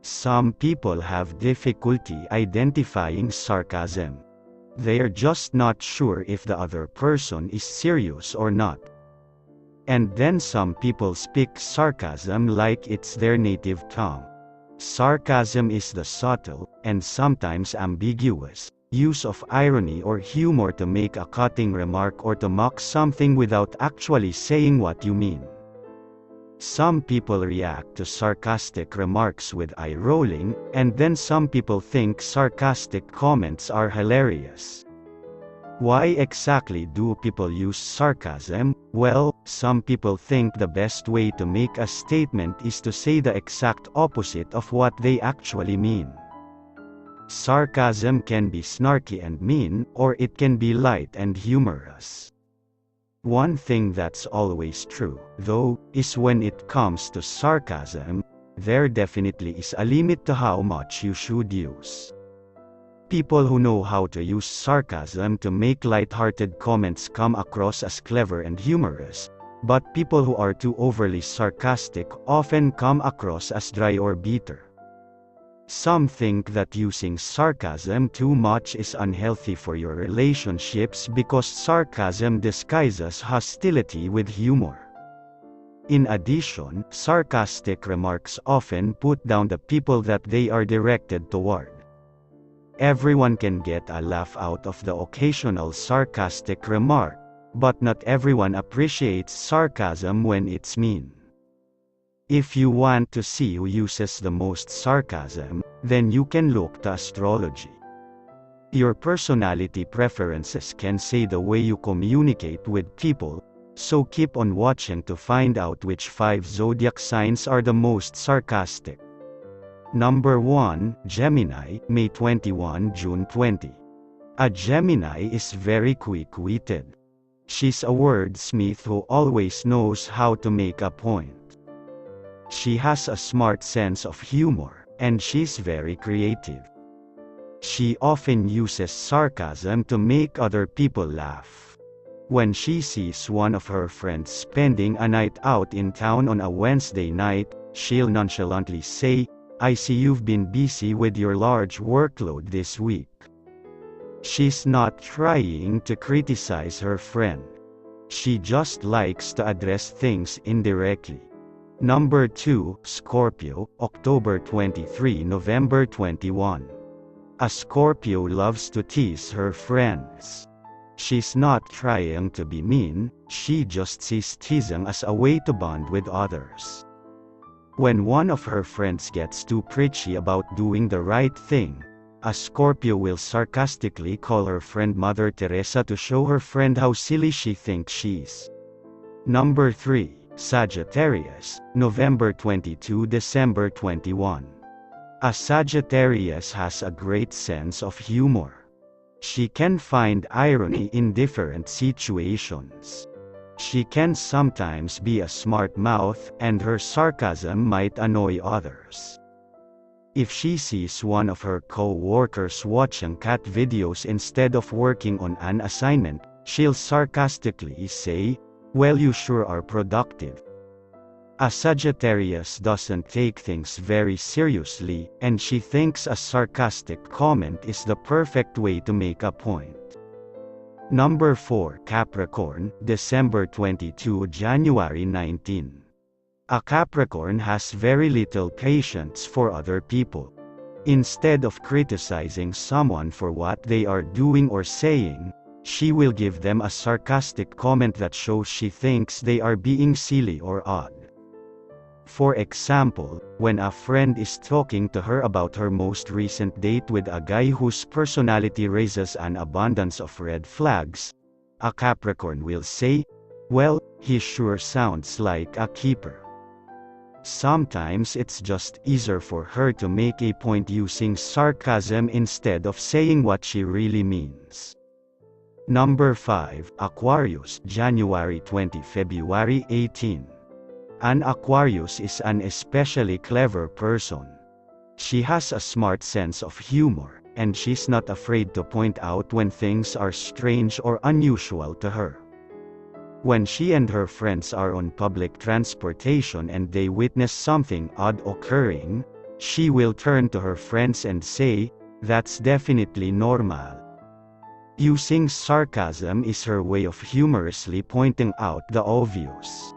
Some people have difficulty identifying sarcasm. They're just not sure if the other person is serious or not. And then some people speak sarcasm like it's their native tongue. Sarcasm is the subtle, and sometimes ambiguous, use of irony or humor to make a cutting remark or to mock something without actually saying what you mean. Some people react to sarcastic remarks with eye rolling, and then some people think sarcastic comments are hilarious. Why exactly do people use sarcasm? Well, some people think the best way to make a statement is to say the exact opposite of what they actually mean. Sarcasm can be snarky and mean, or it can be light and humorous. One thing that's always true, though, is when it comes to sarcasm, there definitely is a limit to how much you should use. People who know how to use sarcasm to make light-hearted comments come across as clever and humorous, but people who are too overly sarcastic often come across as dry or bitter. Some think that using sarcasm too much is unhealthy for your relationships because sarcasm disguises hostility with humor. In addition, sarcastic remarks often put down the people that they are directed toward. Everyone can get a laugh out of the occasional sarcastic remark, but not everyone appreciates sarcasm when it's mean. If you want to see who uses the most sarcasm, then you can look to astrology. Your personality preferences can say the way you communicate with people, so keep on watching to find out which 5 zodiac signs are the most sarcastic. Number 1, Gemini, May 21, June 20. A Gemini is very quick-witted. She's a wordsmith who always knows how to make a point. She has a smart sense of humor, and she's very creative. She often uses sarcasm to make other people laugh. When she sees one of her friends spending a night out in town on a Wednesday night, she'll nonchalantly say, "I see you've been busy with your large workload this week." She's not trying to criticize her friend. She just likes to address things indirectly. Number 2, Scorpio, October 23, November 21. A Scorpio loves to tease her friends. She's not trying to be mean, she just sees teasing as a way to bond with others. When one of her friends gets too preachy about doing the right thing, a Scorpio will sarcastically call her friend Mother Teresa to show her friend how silly she thinks she is. Number 3, Sagittarius, November 22, December 21. A Sagittarius has a great sense of humor. She can find irony in different situations. She can sometimes be a smart mouth, and her sarcasm might annoy others. If she sees one of her co-workers watching cat videos instead of working on an assignment, she'll sarcastically say, "Well, you sure are productive." A Sagittarius doesn't take things very seriously, and she thinks a sarcastic comment is the perfect way to make a point. Number 4, Capricorn, December 22, January 19. A Capricorn has very little patience for other people. Instead of criticizing someone for what they are doing or saying, she will give them a sarcastic comment that shows she thinks they are being silly or odd. For example, when a friend is talking to her about her most recent date with a guy whose personality raises an abundance of red flags, a Capricorn will say, "Well, he sure sounds like a keeper." Sometimes it's just easier for her to make a point using sarcasm instead of saying what she really means. Number 5, Aquarius, January 20, February 18. An Aquarius is an especially clever person. She has a smart sense of humor, and she's not afraid to point out when things are strange or unusual to her. When she and her friends are on public transportation and they witness something odd occurring, She will turn to her friends and say, "That's definitely normal." Using sarcasm is her way of humorously pointing out the obvious.